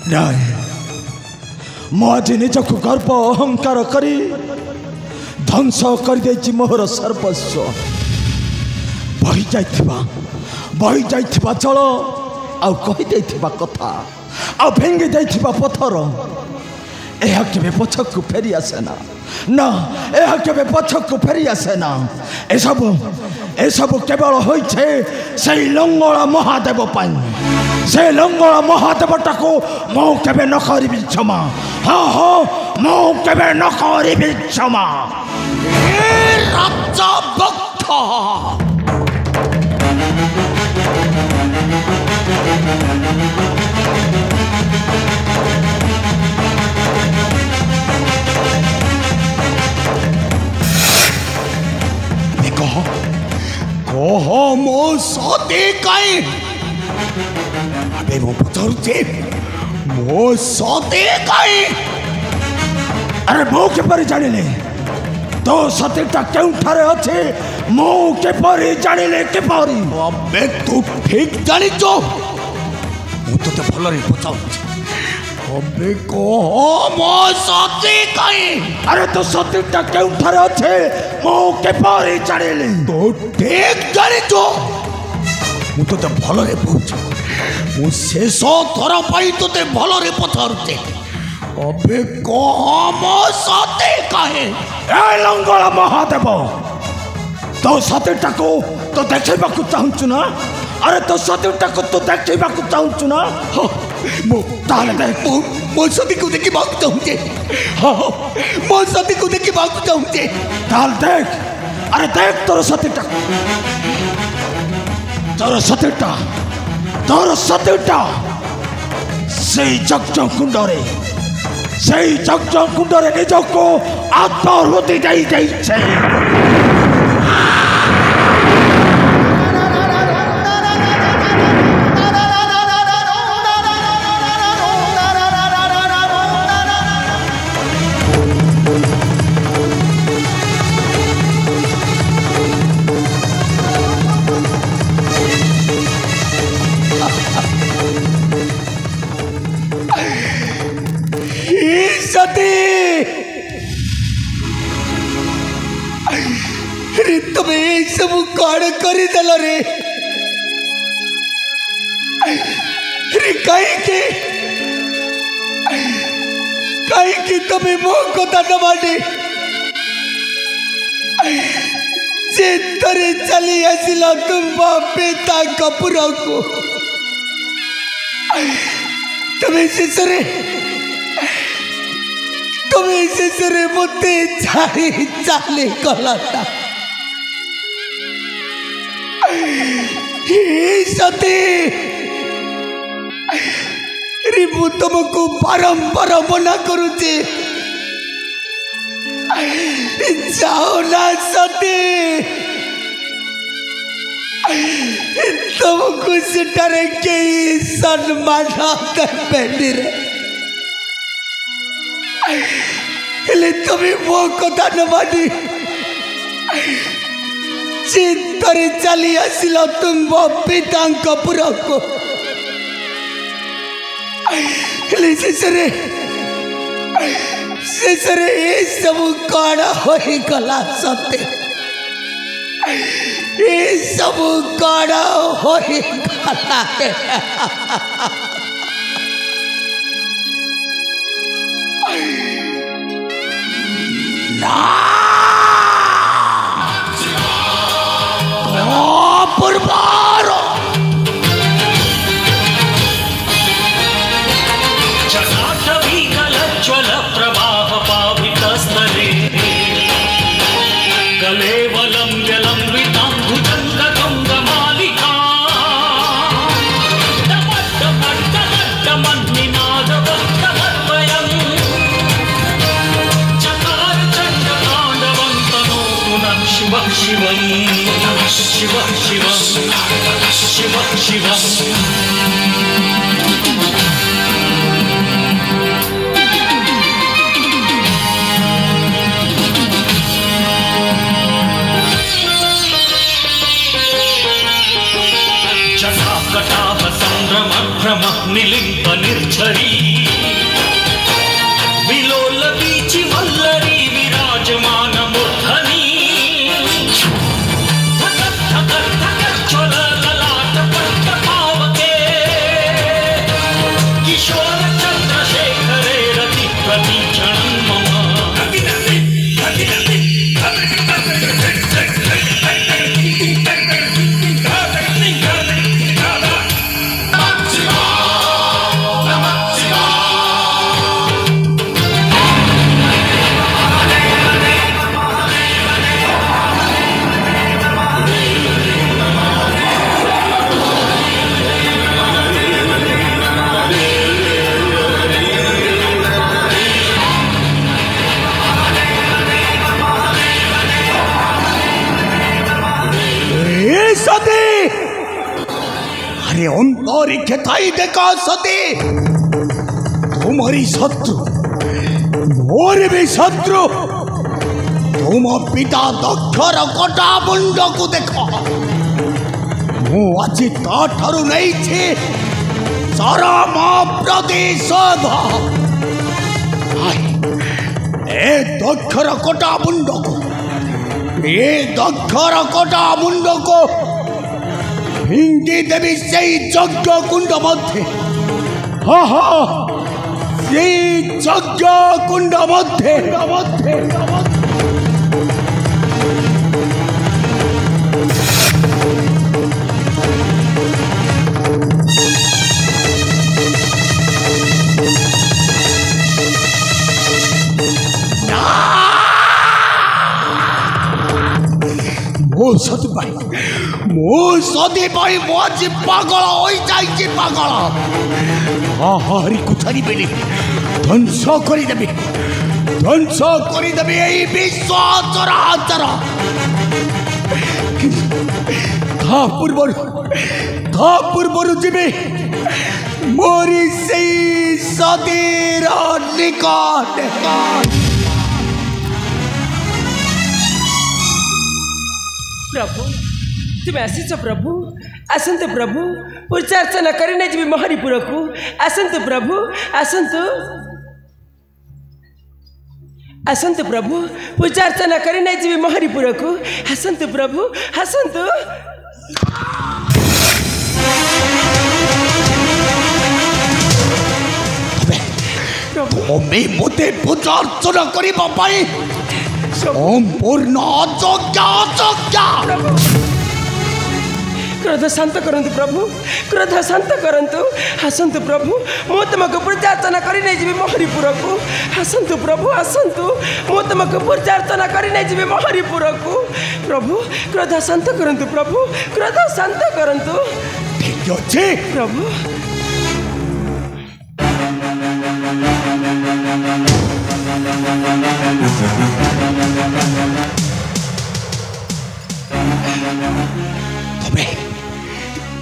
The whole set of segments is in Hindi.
ନାଇଁ ମୁଁ ଆଜି ନିଜକୁ ଗର୍ବ ଅହଙ୍କାର କରି ଧ୍ୱଂସ କରିଦେଇଛି ମୋର ସର୍ବସ୍ୱ। ବହି ଯାଇଥିବା ଜଳ ଆଉ କହିଦେଇଥିବା କଥା ଆଉ ଭେଙ୍ଗି ଦେଇଥିବା ପଥର ଏହା କେବେ ପଛକୁ ଫେରି ଆସେ ନା ଏହା କେବେ ପଛକୁ ଫେରି ଆସେ ନା। ଏସବୁ କେବଳ ହୋଇছে ସେଇ ଲଙ୍ଗଳା ମହାଦେବ ପାଇଁ। ସେ ଲଙ୍ଗଳା ମହାଦେବଟାକୁ ମୁଁ କେବେ ନ କରିବି କ୍ଷମା। ହଁ ମୁଁ କେବେ ନ କରିବି କ୍ଷମା। ରାଜଭକ୍ତ कह मो सती कई अबे मो पचारुचे मो सती कई। अरे मो केपरि जानिले तो सतीटा केउठारे अछि मो केपरि जानिले केपरि। अबे तू ठीक जानिचो मु तो भल रे पचारुचे। अबे कह मो सती कई। अरे तो सतीटा केउठारे अछि मो केपरि जानिले। तो ठीक जानिचो मु तो भल रे पूछ मु शेष थर पाई तोते भल रे पचारुचे। अबे कह मो सती कई। ए लंगड़ा महादेव तो सतीटाको तो देखैबाकू चाहूछु ना। अरे तो सतीटाको तो देखैबाकू चाहूछु ना। मो ताले देख मो सती को देखि बाकू चाहूचे। मो सती को देखि बाकू चाहूचे। ताल देख। अरे देख तोर सतीटा से जग कुंडरे निजको आत्माहुति दे छे। तुम्हें सब कौन करी दल रे कहीं तुम्हें मो कथा न माने से तरे चली आसिला तुम पिता कपूर को तुम्हें शेषरे मते चाली कला सती मु तुमको बारंबार मना करुचे जाओ ना सती तुमको सेठारे कई सम्मान देबेनी रे तुम्हें मो कथा न मानी चिंतरे चली आसिला तुम पिता कपूर को शेषरे सब कण हो गला सते सब कण हो गला पुरबारो जलाटवीकलज्ज्वल प्रवाह पावितस्थले कलेवलं व्यलम्बिताम्बुजङ्गतुङ्गमालिका डमड्डमड्डमड्डमन्निनादवद्दमद्वयम् चकार चण्डताण्डवं तनोतु नः शिवः शिवम् शिव शिव शिव शिव जटाकटाह संभ्रम भ्रम निलिम्ब निर्झरी प्रतीक्षणं मम सती, अरे अंतरिक्ष थाई देखा सती, तुम्हारी शत्रु मोर भी शत्रु। तुम पिता दक्षर कटा मुंड को देख, मु आज ताठारु नहीं छे चरम प्रतिशोध। ए दक्षर कटा मुंड को, ए दक्षर कटा मुंड को हिंदी देवी से यज्ञ कुंड मध्य। हाँ हाँ, से यज्ञ कुंड मध्य। मो सती भाई मो आज पागल हो जाइए पागल। हाँ हरि को छाड़ी बेली ध्वंस करदेवी यही विश्व चराचर। ता पूर्वर जीवे मोरी से सतीर निकट। प्रभु तुम्हें आसीच प्रभु, आसंतु प्रभु, पूजा अर्चना करने जी महारीपुर को आसंतु प्रभु, आसंतु प्रभु, पूजा अर्चना करने जी महारीपुर को आसंतु प्रभु, आसंतु। तुम्हें मते पूजा अर्चना करिबा पाई संपूर्ण अयोग्य। क्रोध शांत करंतु प्रभु, क्रोध शांत करंतु। आसंतु प्रभु, मु तुमको पूजा अर्चना करने जी महारीपुर को आसंतु प्रभु, आसंतु। मु तुमको पूजा अर्चना करने जी महारीपुर को। प्रभु क्रोध शांत करंतु प्रभु, क्रोध शांत करंतु। ठीक अछि प्रभु।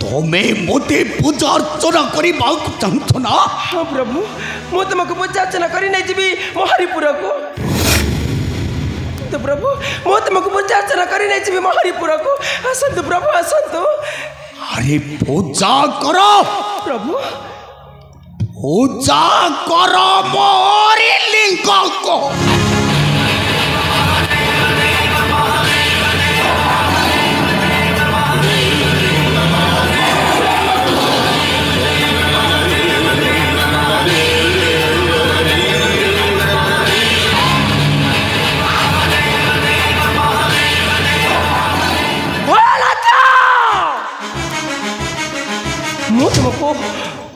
तुम्हें मोते पूजा अर्चना करी चाहत ना? हाँ प्रभु, मु तुमको पूजा अर्चना करने जी महारीपुर को। तो प्रभु मु तुमको पूजा अर्चना करने जी महारीपुर को आसंतु प्रभु, आसंतु। अरे पूजा करो प्रभु, पूजा करो मोरी लिंग को।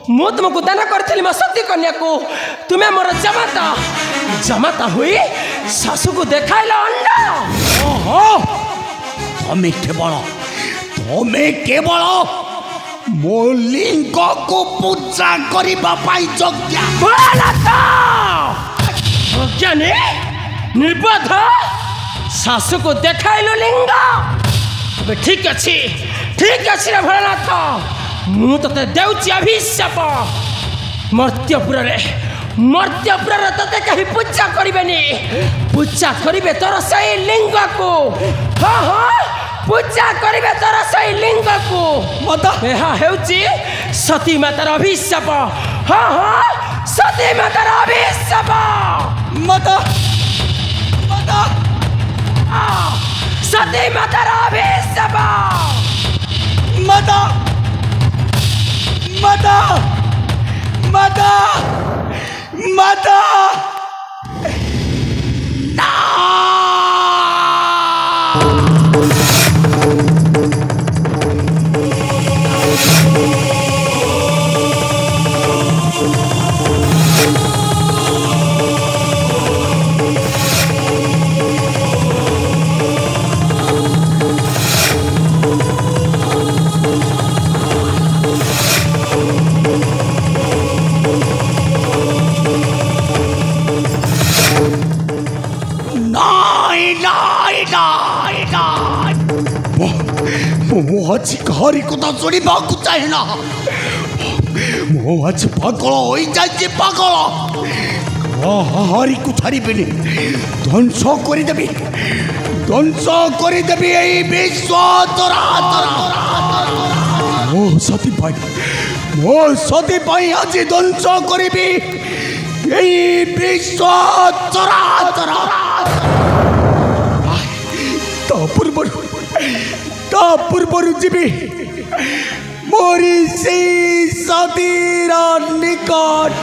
मु तुमको दान करी मो सती कन्या को। तुम्हें मोर जमाता हुई सासू को देखाइल अंडा। तुम्हें केवल मो लिंग को पूजा करिबा पाई योग्य। अज्ञानी निर्बोध सासू को देखाइल लिंग। ठीक अच्छी रे भोलानाथ, मु ते देउची अभिशाप। मर्त्यपुर तते कहीं पूजा करिबेनी, पूजा करिबे तोर सही लिंग को। हाँ हाँ, पूजा करिबे तोर सही लिंग को। मत ଏହା ହେଉଛି सती मातार अभिशाप। हाँ हाँ, सती मातार अभिशाप। मत सती मातार अभिशाप। मत आज घरी कथा शुणा चाहे ना मो आज पागल हो जाए पागल हरी को छाड़बी ध्वंस करदेवी विश्व मो सती आज ध्वंस करी विश्व पूर्वर जीवी मोरी से सतीर निकट